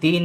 3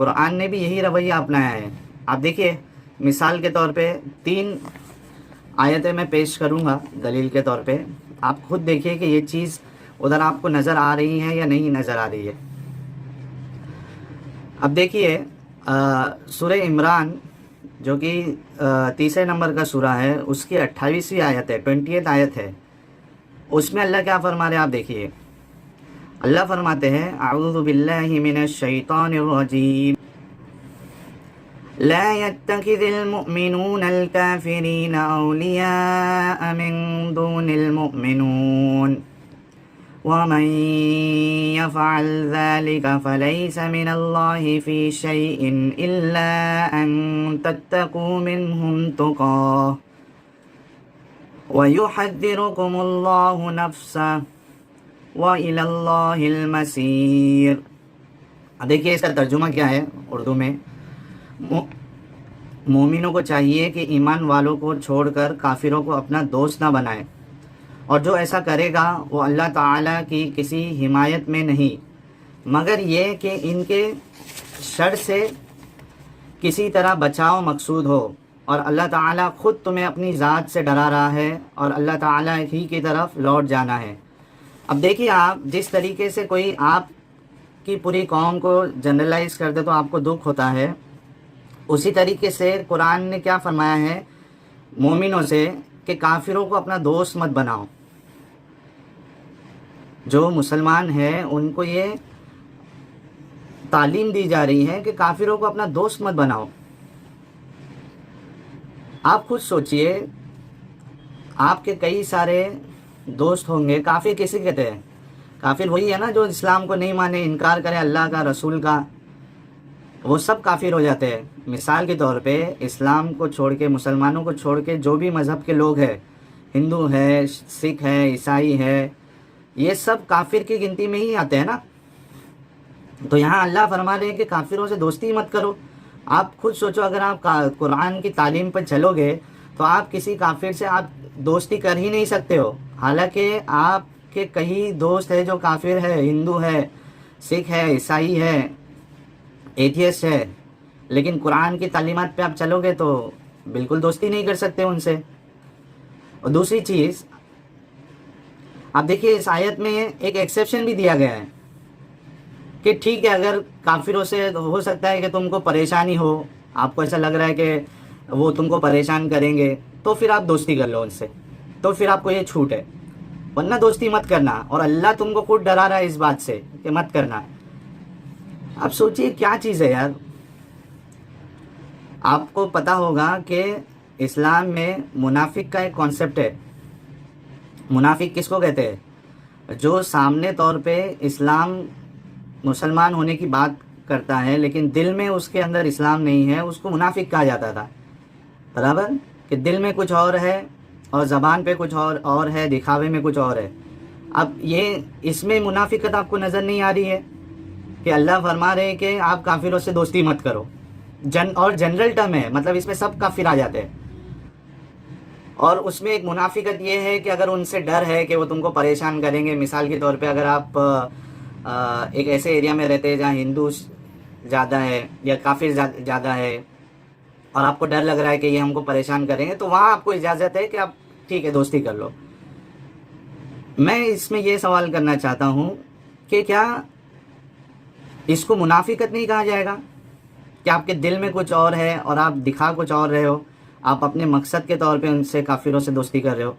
قرآن نے بھی یہی رویہ اپنایا ہے. آپ دیکھیے مثال کے طور پہ 3 آیتیں میں پیش کروں گا دلیل کے طور پہ. آپ خود دیکھیے کہ یہ چیز ادھر آپ کو نظر آ رہی ہے یا نہیں نظر آ رہی ہے. اب دیکھیے سورہ عمران جو کہ 30 نمبر کا سورہ ہے، اس کی 28ویں آیت ہے، 20 آیت ہے. اس میں اللہ کیا فرما رہے ہیں آپ دیکھیے. اللہ فرماتے ہیں اعوذ باللہ من الشیطان الرجیم لا يتخذ المؤمنون الكافرين اولیاء من دون المؤمنون ومن يفعل ذلك فليس من الله في شيء إلا أن تتقوا منهم تقاه ويحذركم الله نفسه وإلى الله المصير. دیکھیے اس کا ترجمہ کیا ہے اردو میں. مومنوں کو چاہیے کہ ایمان والوں کو چھوڑ کر کافروں کو اپنا دوست نہ بنائے، اور جو ایسا کرے گا وہ اللہ تعالیٰ کی کسی حمایت میں نہیں، مگر یہ کہ ان کے شر سے کسی طرح بچاؤ مقصود ہو، اور اللہ تعالیٰ خود تمہیں اپنی ذات سے ڈرا رہا ہے اور اللہ تعالیٰ ہی کی طرف لوٹ جانا ہے. اب دیکھیے آپ جس طریقے سے کوئی آپ کی پوری قوم کو جنرلائز کر دے تو آپ کو دکھ ہوتا ہے، اسی طریقے سے قرآن نے کیا فرمایا ہے مومنوں سے کہ کافروں کو اپنا دوست مت بناؤ. جو مسلمان ہیں ان کو یہ تعلیم دی جا رہی ہے کہ کافروں کو اپنا دوست مت بناؤ. آپ خود سوچئے آپ کے کئی سارے دوست ہوں گے. کافر کسی کہتے ہیں؟ کافر وہی ہے نا جو اسلام کو نہیں مانے، انکار کرے اللہ کا رسول کا، وہ سب کافر ہو جاتے ہیں. مثال کے طور پہ اسلام کو چھوڑ کے، مسلمانوں کو چھوڑ کے جو بھی مذہب کے لوگ ہیں، ہندو ہے، سکھ ہے، عیسائی ہے، یہ سب کافر کی گنتی میں ہی آتے ہیں نا. تو یہاں اللہ فرما رہے ہیں کہ کافروں سے دوستی مت کرو. آپ خود سوچو اگر آپ قرآن کی تعلیم پر چلو گے تو آپ کسی کافر سے آپ دوستی کر ہی نہیں سکتے ہو. حالانکہ آپ کے کئی دوست ہیں جو کافر ہے، ہندو ہے، سکھ ہے، عیسائی ہے، ایتھیسٹ ہے، لیکن قرآن کی تعلیمات پہ آپ چلو گے تو بالکل دوستی نہیں کر سکتے ان سے. اور دوسری چیز آپ دیکھیے اس آیت میں ایک ایکسیپشن بھی دیا گیا ہے کہ ٹھیک ہے اگر کافروں سے ہو سکتا ہے کہ تم کو پریشانی ہو، آپ کو ایسا لگ رہا ہے کہ وہ تم کو پریشان کریں گے، تو پھر آپ دوستی کر لو ان سے، تو پھر آپ کو یہ چھوٹ ہے، ورنہ دوستی مت کرنا. اور اللہ تم کو خود ڈرا رہا ہے اس بات سے کہ مت کرنا. اب سوچئے کیا چیز ہے یار. آپ کو پتہ ہوگا کہ اسلام میں منافق کا ایک کانسیپٹ ہے. منافق کس کو کہتے ہیں؟ جو سامنے طور پہ اسلام مسلمان ہونے کی بات کرتا ہے لیکن دل میں اس کے اندر اسلام نہیں ہے، اس کو منافق کہا جاتا تھا. برابر کہ دل میں کچھ اور ہے اور زبان پہ کچھ اور ہے، دکھاوے میں کچھ اور ہے. اب یہ اس میں منافقت آپ کو نظر نہیں آ رہی ہے کہ اللہ فرما رہے ہیں کہ آپ کافروں سے دوستی مت کرو. اور جنرل ٹرم ہے، مطلب اس میں سب کافر آ جاتے ہیں. اور اس میں ایک منافقت یہ ہے کہ اگر ان سے ڈر ہے کہ وہ تم کو پریشان کریں گے. مثال کے طور پہ اگر آپ ایک ایسے ایریا میں رہتے ہیں جہاں ہندو زیادہ ہے یا کافر زیادہ ہے اور آپ کو ڈر لگ رہا ہے کہ یہ ہم کو پریشان کریں گے، تو وہاں آپ کو اجازت ہے کہ آپ ٹھیک ہے دوستی کر لو. میں اس میں یہ سوال کرنا چاہتا ہوں کہ کیا اس کو منافقت نہیں کہا جائے گا کہ آپ کے دل میں کچھ اور ہے اور آپ دکھا کچھ اور رہے ہو، آپ اپنے مقصد کے طور پہ ان سے کافروں سے دوستی کر رہے ہو.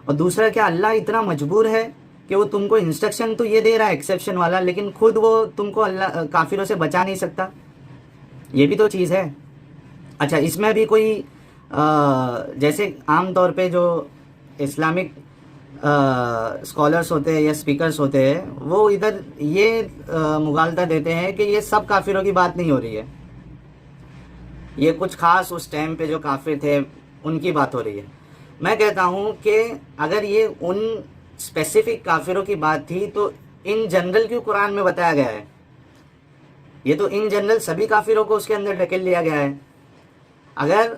اور دوسرا کیا اللہ اتنا مجبور ہے کہ وہ تم کو انسٹرکشن تو یہ دے رہا ہے ایکسیپشن والا، لیکن خود وہ تم کو اللہ کافروں سے بچا نہیں سکتا؟ یہ بھی تو چیز ہے. اچھا اس میں بھی کوئی جیسے عام طور پہ جو اسلامک اسکالرس ہوتے ہیں یا اسپیکرس ہوتے ہیں وہ ادھر یہ مغالطہ دیتے ہیں کہ یہ سب کافروں کی بات نہیں ہو رہی ہے، یہ کچھ خاص اس ٹائم پہ جو کافر تھے ان کی بات ہو رہی ہے. میں کہتا ہوں کہ اگر یہ ان اسپیسیفک کافروں کی بات تھی تو ان جنرل کیوں قرآن میں بتایا گیا ہے؟ یہ تو ان جنرل سبھی کافروں کو اس کے اندر ڈھکیل لیا گیا ہے. اگر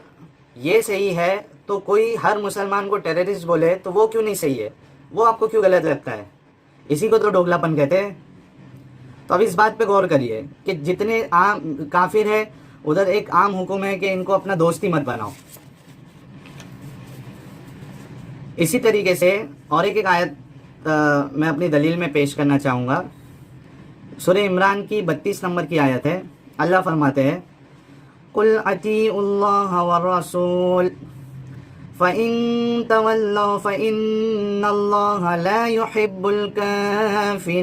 یہ صحیح ہے تو کوئی ہر مسلمان کو ٹیررسٹ بولے تو وہ کیوں نہیں صحیح ہے؟ وہ آپ کو کیوں غلط لگتا ہے؟ اسی کو تو ڈوگلاپن کہتے ہیں. تو اب اس بات پہ غور کریے کہ جتنے عام کافر ہے ادھر ایک عام حکم ہے کہ ان کو اپنا دوستی مت بناؤ. اسی طریقے سے اور ایک آیت میں اپنی دلیل میں پیش کرنا چاہوں گا. سورہ عمران کی 32 نمبر کی آیت ہے. اللہ فرماتے ہیں قُلْ أَطِيعُوا اللَّهَ وَالرَّسُولَ فَإِن تَوَلَّوْا فَإِنَّ اللَّهَ لَا يُحِبُّ الْكَافِرِينَ.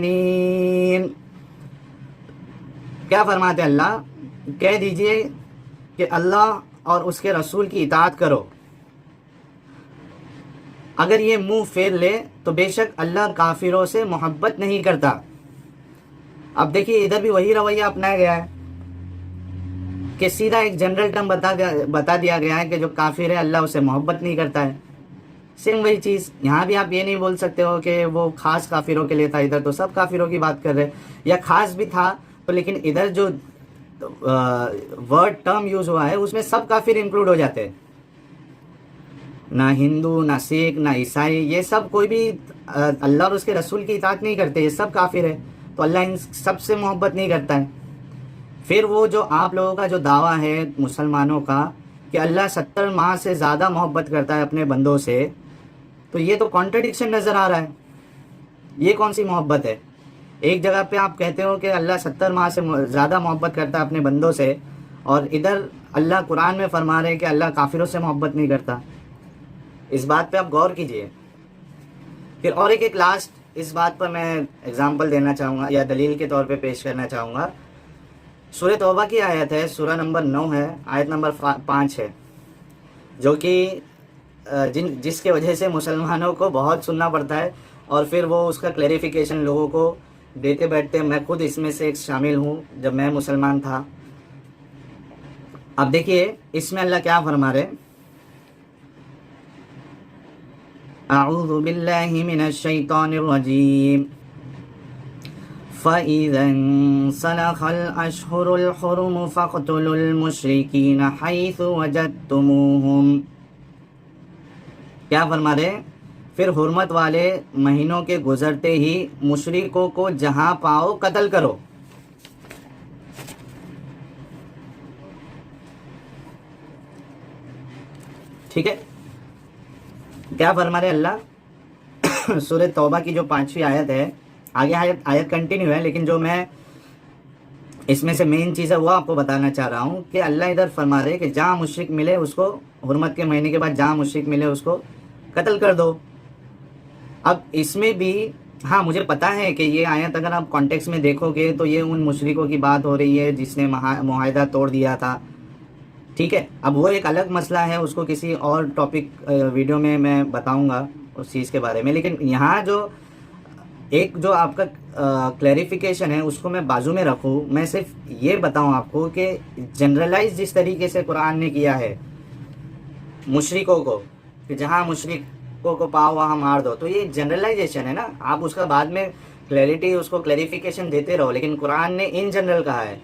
کیا فرماتے اللہ؟ کہہ دیجئے کہ اللہ اور اس کے رسول کی اطاعت کرو. اگر یہ منہ پھیر لے تو بے شک اللہ کافروں سے محبت نہیں کرتا. اب دیکھیے ادھر بھی وہی رویہ اپنایا گیا ہے کہ سیدھا ایک جنرل ٹرم بتا دیا گیا ہے کہ جو کافر ہے اللہ اسے محبت نہیں کرتا ہے. سیم وہی چیز یہاں بھی آپ یہ نہیں بول سکتے ہو کہ وہ خاص کافروں کے لیے تھا، ادھر تو سب کافروں کی بات کر رہے، یا خاص بھی تھا تو لیکن ادھر جو ورڈ ٹرم یوز ہوا ہے اس میں سب کافر انکلوڈ ہو جاتے ہیں. نہ ہندو، نہ سکھ، نہ عیسائی، یہ سب کوئی بھی اللہ اور اس کے رسول کی اطاعت نہیں کرتے، یہ سب کافر ہے. تو اللہ ان سب سے محبت نہیں کرتا ہے. پھر وہ جو آپ لوگوں کا جو دعویٰ ہے مسلمانوں کا کہ اللہ 70 ماہ سے زیادہ محبت کرتا ہے اپنے بندوں سے، تو یہ تو کانٹرڈکشن نظر آ رہا ہے. یہ کون سی محبت ہے؟ ایک جگہ پہ آپ کہتے ہو کہ اللہ 70 ماہ سے زیادہ محبت کرتا ہے اپنے بندوں سے، اور ادھر اللہ قرآن میں فرما رہے ہیں کہ اللہ کافروں سے محبت نہیں کرتا. اس بات پہ آپ غور کیجئے. پھر اور ایک لاسٹ اس بات پر میں اگزامپل دینا چاہوں گا یا دلیل کے طور پہ پیش کرنا چاہوں گا. سورہ توبہ کی آیت ہے، سورہ نمبر 9 ہے، آیت نمبر 5 ہے، جو کہ جس کے وجہ سے مسلمانوں کو بہت سننا پڑتا ہے اور پھر وہ اس کا کلیریفیکیشن لوگوں کو دیتے بیٹھتے ہیں. میں خود اس میں سے ایک شامل ہوں جب میں مسلمان تھا. اب دیکھیے اس میں اللہ کیا فرما رہے، اعوذ باللہ من الشیطان الرجیم فَإِذَا انْسَلَخَ الْأَشْهُرُ الْحُرُمُ فَاقْتُلُوا الْمُشْرِكِينَ حَيْثُ وَجَدتُّمُوهُمْ. کیا فرما رہے؟ پھر حرمت والے مہینوں کے گزرتے ہی مشرکوں کو جہاں پاؤ قتل کرو. ٹھیک ہے، کیا فرما رہے اللہ؟ سورہ توبہ کی جو 5ویں آیت ہے، آگے آیت کنٹینیو ہے، لیکن جو میں اس میں سے مین چیز ہے وہ آپ کو بتانا چاہ رہا ہوں کہ اللہ ادھر فرما رہے کہ جہاں مشرک ملے اس کو حرمت کے مہینے کے بعد جہاں مشرک ملے اس کو قتل کر دو. اب اس میں بھی ہاں مجھے پتا ہے کہ یہ آیت اگر آپ کانٹیکس میں دیکھو گے تو یہ ان مشرکوں کی بات ہو رہی ہے جس نے معاہدہ توڑ دیا تھا. ٹھیک ہے، اب وہ ایک الگ مسئلہ ہے، اس کو کسی اور ٹاپک ویڈیو میں بتاؤں گا اس چیز کے بارے میں. لیکن یہاں جو آپ کا کلیریفیکیشن ہے اس کو میں بازو میں رکھوں. میں صرف یہ بتاؤں آپ کو کہ جنرلائز جس طریقے سے قرآن نے کیا ہے مشرکوں کو کہ جہاں مشرکوں کو پاؤ وہاں مار دو، تو یہ جنرلائزیشن ہے نا. آپ اس کا بعد میں کلیئرٹی اس کو کلیریفیکیشن دیتے رہو، لیکن قرآن نے ان جنرل کہا ہے.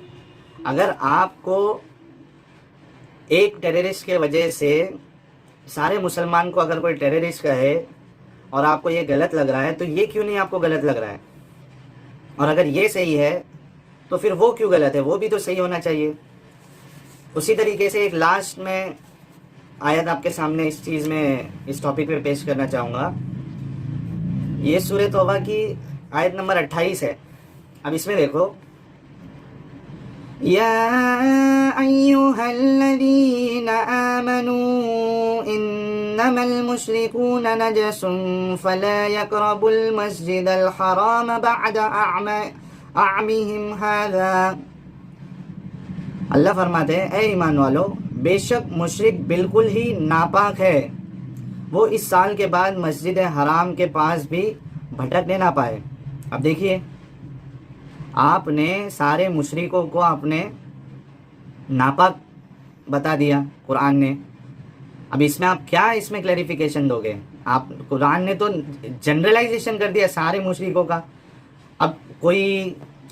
اگر آپ کو ایک ٹیررسٹ کے وجہ سے سارے مسلمان کو اگر کوئی ٹیررسٹ کہے اور آپ کو یہ غلط لگ رہا ہے تو یہ کیوں نہیں آپ کو غلط لگ رہا ہے؟ اور اگر یہ صحیح ہے تو پھر وہ کیوں غلط ہے؟ وہ بھی تو صحیح ہونا چاہیے. اسی طریقے سے ایک لاسٹ میں آیت آپ کے سامنے اس چیز میں اس ٹاپک پہ پیش کرنا چاہوں گا. یہ سورہ توبہ کی آیت نمبر 28 ہے. اب اس میں دیکھو، یا ایھا الذین آمنوا انما المشرکون نجس فلا یقربوا المسجد الحرام بعد عامهم ھذا. اللہ فرماتے ہیں اے ایمان والو، بے شک مشرک بالکل ہی ناپاک ہے، وہ اس سال کے بعد مسجد حرام کے پاس بھی بھٹکنے نہ پائے. اب دیکھیے آپ نے سارے مشرکوں کو آپ نے ناپاک بتا دیا قرآن نے. اب اس میں آپ کیا اس میں کلیریفیکیشن دو گے؟ آپ قرآن نے تو جنرلائزیشن کر دیا سارے مشرکوں کا. اب کوئی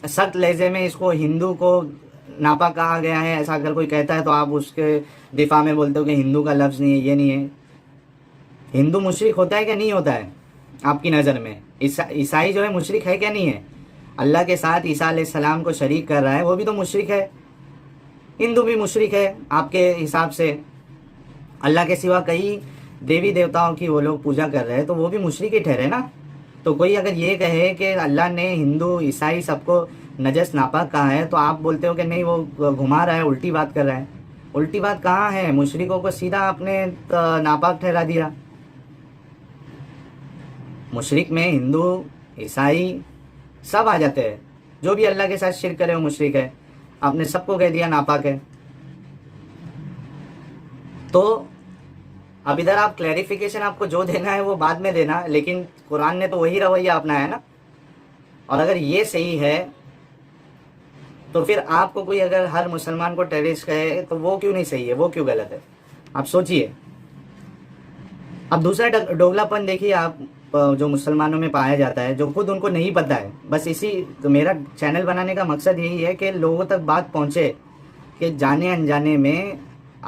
سخت لہجے میں اس کو ہندو کو ناپاک کہا گیا ہے ایسا اگر کوئی کہتا ہے تو آپ اس کے دفاع میں بولتے ہو کہ ہندو کا لفظ نہیں ہے، یہ نہیں ہے. ہندو مشرک ہوتا ہے کہ نہیں ہوتا ہے آپ کی نظر میں؟ عیسائی جو ہے مشرک ہے کیا نہیں ہے؟ اللہ کے ساتھ عیسیٰ علیہ السلام کو شریک کر رہا ہے وہ بھی تو مشرک ہے. ہندو بھی مشرک ہے آپ کے حساب سے. اللہ کے سوا کئی دیوی دیوتاؤں کی وہ لوگ پوجا کر رہے ہیں تو وہ بھی مشرک ہی ٹھہرے نا. تو کوئی اگر یہ کہے کہ اللہ نے ہندو عیسائی سب کو نجس ناپاک کہا ہے تو آپ بولتے ہو کہ نہیں وہ گھما رہا ہے, الٹی بات کر رہا ہے. الٹی بات کہاں ہے؟ مشرکوں کو سیدھا آپ نے ناپاک ٹھہرا دیا. مشرک میں ہندو عیسائی سب آ جاتے ہیں. جو بھی اللہ کے ساتھ شرک کرے وہ مشرک ہے. آپ نے سب کو کہہ دیا ناپاک ہے. تو اب ادھر آپ کلیریفیکیشن آپ کو جو دینا ہے وہ بعد میں دینا, لیکن قرآن نے تو وہی رویہ اپنایا ہے نا. اور اگر یہ صحیح ہے تو پھر آپ کو کوئی اگر ہر مسلمان کو ٹیررسٹ کہے تو وہ کیوں نہیں صحیح ہے, وہ کیوں غلط ہے؟ آپ سوچئے. اب دوسرا ڈوگلا پن دیکھیے آپ جو مسلمانوں میں پایا جاتا ہے, جو خود ان کو نہیں پتہ ہے. بس تو میرا چینل بنانے کا مقصد یہی ہے کہ لوگوں تک بات پہنچے کہ جانے انجانے میں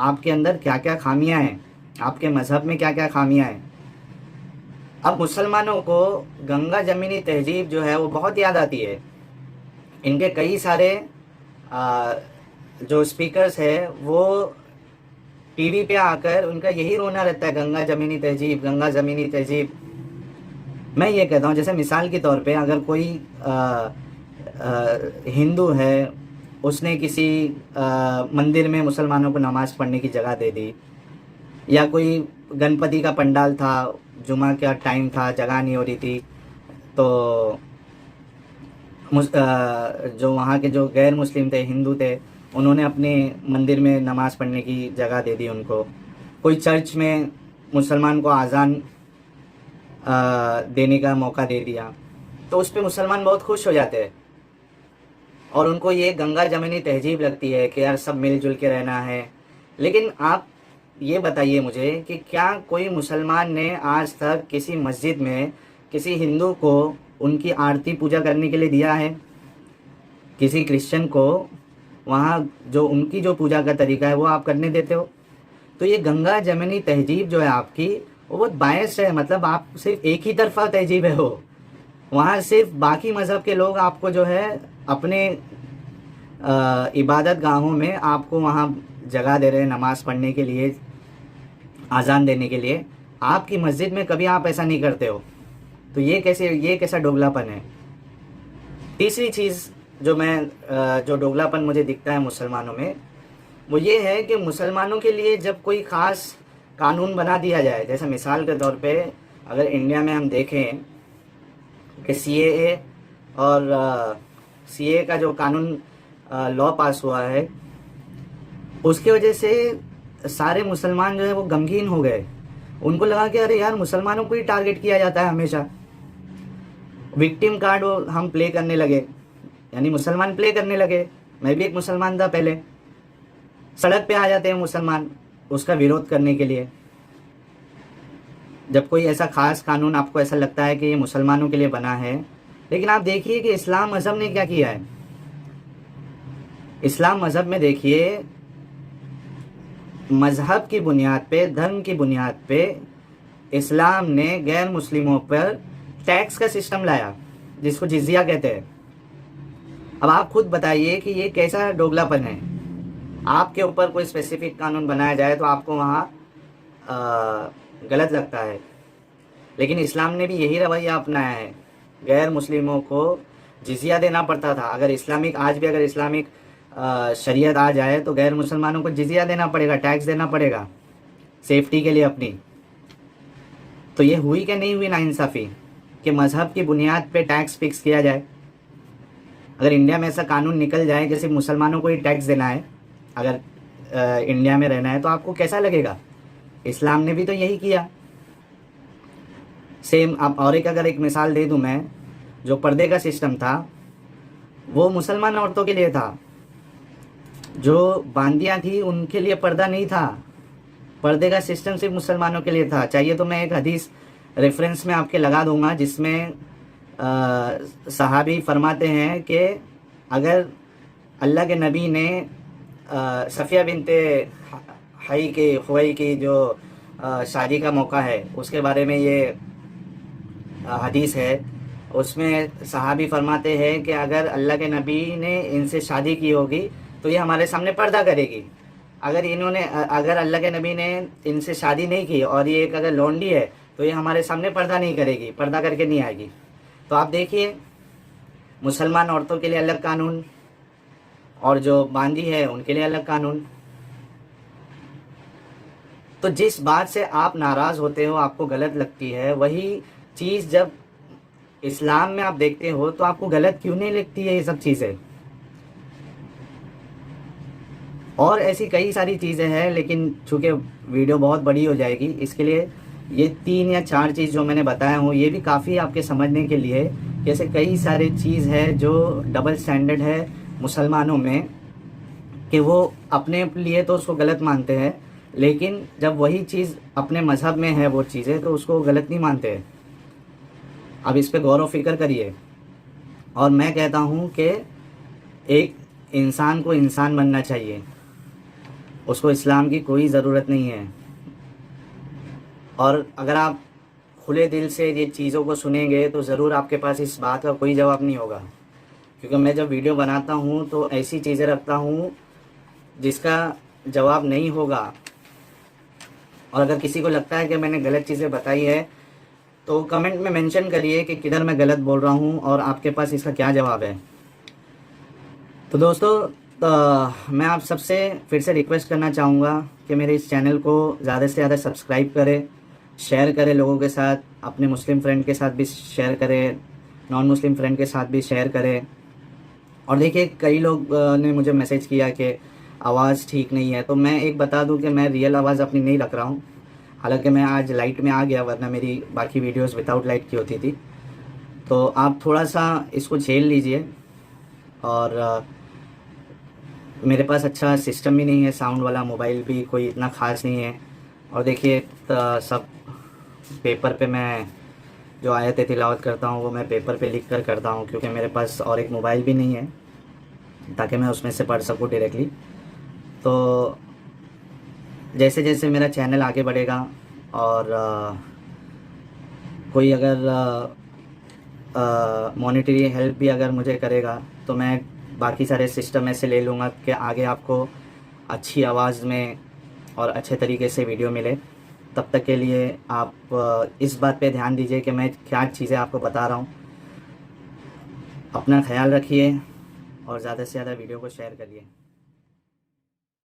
آپ کے اندر کیا کیا خامیاں ہیں, آپ کے مذہب میں کیا کیا خامیاں ہیں. اب مسلمانوں کو گنگا جمینی تہذیب جو ہے وہ بہت یاد آتی ہے. ان کے کئی سارے جو اسپیکرز ہیں وہ ٹی وی پہ آ کر ان کا یہی رونا رہتا ہے, گنگا جمینی تہذیب, گنگا جمینی تہذیب. میں یہ کہتا ہوں جیسے مثال کے طور پہ اگر کوئی ہندو ہے, اس نے کسی مندر میں مسلمانوں کو نماز پڑھنے کی جگہ دے دی, یا کوئی گنپتی کا پنڈال تھا, جمعہ کا ٹائم تھا, جگہ نہیں ہو رہی تھی, تو جو وہاں کے جو غیر مسلم تھے, ہندو تھے, انہوں نے اپنے مندر میں نماز پڑھنے کی جگہ دے دی ان کو. کوئی چرچ میں مسلمان کو اذان دینے کا موقع دے دیا, تو اس پہ مسلمان بہت خوش ہو جاتے ہیں اور ان کو یہ گنگا جمینی تہذیب لگتی ہے کہ یار سب مل جل کے رہنا ہے. لیکن آپ یہ بتائیے مجھے کہ کیا کوئی مسلمان نے آج تک کسی مسجد میں کسی ہندو کو ان کی آرتی پوجا کرنے کے لیے دیا ہے؟ کسی کرسچن کو وہاں جو ان کی جو پوجا کا طریقہ ہے وہ آپ کرنے دیتے ہو؟ تو یہ گنگا جمینی تہذیب جو ہے آپ کی وہ بہت بائس ہے. مطلب آپ صرف ایک ہی طرفہ تہذیب ہے. وہ وہاں صرف باقی مذہب کے لوگ آپ کو جو ہے اپنے عبادت گاہوں میں آپ کو وہاں جگہ دے رہے ہیں نماز پڑھنے کے لیے, اذان دینے کے لیے. آپ کی مسجد میں کبھی آپ ایسا نہیں کرتے ہو. تو یہ کیسا ڈوگلا پن ہے؟ تیسری چیز جو ڈوگلا پن مجھے دکھتا ہے مسلمانوں میں وہ یہ ہے کہ مسلمانوں کے لیے جب کوئی خاص قانون بنا دیا جائے, جیسے مثال کے طور پہ اگر انڈیا میں ہم دیکھیں کہ سی اے اور سی اے کا جو قانون لا پاس ہوا ہے, اس کی وجہ سے سارے مسلمان جو ہے وہ غمگین ہو گئے. ان کو لگا کہ ارے یار مسلمانوں کو ہی ٹارگٹ کیا جاتا ہے ہمیشہ. وکٹم کارڈ ہم پلے کرنے لگے, یعنی مسلمان پلے کرنے لگے. میں بھی ایک مسلمان تھا پہلے. سڑک پہ آ جاتے ہیں مسلمان اس کا ویرودھ کرنے کے لیے. جب کوئی ایسا خاص قانون آپ کو ایسا لگتا ہے کہ یہ مسلمانوں کے لیے بنا ہے, لیکن آپ دیکھیے کہ اسلام مذہب نے کیا کیا ہے. اسلام مذہب میں دیکھیے مذہب کی بنیاد پہ, دھرم کی بنیاد پہ اسلام نے غیر مسلموں پر ٹیکس کا سسٹم لایا جس کو جزیہ کہتے ہیں. اب آپ خود بتائیے کہ یہ کیسا ڈوگلا پن ہے. آپ کے اوپر کوئی اسپیسیفک قانون بنایا جائے تو آپ کو وہاں غلط لگتا ہے, لیکن اسلام نے بھی یہی رویہ اپنایا ہے. غیر مسلموں کو جزیہ دینا پڑتا تھا. اگر اسلامک شریعت آ جائے تو غیر مسلمانوں کو جزیہ دینا پڑے گا, ٹیکس دینا پڑے گا سیفٹی کے لیے اپنی. تو یہ ہوئی کہ نہیں ہوئی ناانصافی کہ مذہب کی بنیاد پہ ٹیکس فکس کیا جائے؟ اگر انڈیا میں ایسا قانون نکل جائے کہ صرف مسلمانوں کو ہی ٹیکس دینا ہے اگر انڈیا میں رہنا ہے, تو آپ کو کیسا لگے گا؟ اسلام نے بھی تو یہی کیا. سیم اب اور اگر ایک مثال دے دوں میں, جو پردے کا سسٹم تھا وہ مسلمان عورتوں کے لیے تھا. جو باندیاں تھیں ان کے لیے پردہ نہیں تھا. پردے کا سسٹم صرف مسلمانوں کے لیے تھا. چاہیے تو میں ایک حدیث ریفرنس میں آپ کے لگا دوں گا جس میں صحابی فرماتے ہیں کہ اگر اللہ کے نبی نے صفیہ بنت خوئی کی جو شادی کا موقع ہے اس کے بارے میں یہ حدیث ہے, اس میں صحابی فرماتے ہیں کہ اگر اللہ کے نبی نے ان سے شادی کی ہوگی تو یہ ہمارے سامنے پردہ کرے گی، اگر اللہ کے نبی نے ان سے شادی نہیں کی اور یہ ایک اگر لونڈی ہے تو یہ ہمارے سامنے پردہ نہیں کرے گی، پردہ کر کے نہیں آئے گی۔ تو آپ دیکھیے، مسلمان عورتوں کے لیے الگ قانون، اور جو باندھی ہے ان کے لیے الگ قانون۔ تو جس بات سے آپ ناراض ہوتے ہو، آپ کو غلط لگتی ہے، وہی چیز جب اسلام میں آپ دیکھتے ہو تو آپ کو غلط کیوں نہیں لگتی ہے یہ سب چیزیں؟ اور ایسی کئی ساری چیزیں ہیں، لیکن چونکہ ویڈیو بہت بڑی ہو جائے گی، اس کے لیے یہ 3 یا 4 چیز جو میں نے بتایا ہوں یہ بھی کافی آپ کے سمجھنے کے لیے، جیسے کئی سارے چیز ہے جو ڈبل سٹینڈرڈ ہے مسلمانوں میں، کہ وہ اپنے لیے تو اس کو غلط مانتے ہیں، لیکن جب وہی چیز اپنے مذہب میں ہے وہ چیزیں تو اس کو غلط نہیں مانتے۔ اب اس پہ غور و فکر کریے، اور میں کہتا ہوں کہ ایک انسان کو انسان بننا چاہیے، اس کو اسلام کی کوئی ضرورت نہیں ہے۔ اور اگر آپ کھلے دل سے یہ چیزوں کو سنیں گے تو ضرور آپ کے پاس اس بات کا کوئی جواب نہیں ہوگا، کیونکہ میں جب ویڈیو بناتا ہوں تو ایسی چیزیں رکھتا ہوں جس کا جواب نہیں ہوگا۔ اور اگر کسی کو لگتا ہے کہ میں نے غلط چیزیں بتائی ہے تو کمنٹ میں منشن کریے کہ کدھر میں غلط بول رہا ہوں اور آپ کے پاس اس کا کیا جواب ہے۔ تو دوستو، میں آپ سب سے پھر سے ریکویسٹ کرنا چاہوں گا کہ میرے اس چینل کو زیادہ سے زیادہ سبسکرائب کرے، شیئر کرے لوگوں کے ساتھ، اپنے مسلم فرینڈ کے ساتھ بھی شیئر کرے، نان مسلم فرینڈ کے ساتھ بھی شیئر کرے۔ اور دیکھیے، کئی لوگ نے مجھے میسیج کیا کہ آواز ٹھیک نہیں ہے، تو میں ایک بتا دوں کہ میں ریئل آواز اپنی نہیں رکھ رہا ہوں، حالانکہ میں آج لائٹ میں آ گیا، ورنہ میری باقی ویڈیوز وداؤٹ لائٹ کی ہوتی تھی۔ تو آپ تھوڑا سا اس کو جھیل لیجئے، اور میرے پاس اچھا سسٹم بھی نہیں ہے، ساؤنڈ والا موبائل بھی کوئی اتنا خاص نہیں ہے۔ اور دیکھیے، سب پیپر پہ میں جو آیتیں تلاوت کرتا ہوں وہ میں پیپر پہ لکھ کر کرتا ہوں، کیونکہ میرے پاس اور ایک موبائل بھی نہیں ہے تاکہ میں اس میں سے پڑھ سکوں ڈائریکٹلی۔ تو جیسے جیسے میرا چینل آگے بڑھے گا اور کوئی اگر مانیٹری ہیلپ بھی اگر مجھے کرے گا تو میں باقی سارے سسٹم ایسے لے لوں گا کہ آگے آپ کو اچھی آواز میں اور اچھے طریقے سے ویڈیو ملے۔ تب تک کے لیے آپ اس بات پہ دھیان دیجئے کہ میں کیا چیزیں آپ کو بتا رہا ہوں۔ اپنا خیال رکھیے اور زیادہ سے زیادہ ویڈیو کو شیئر کریے۔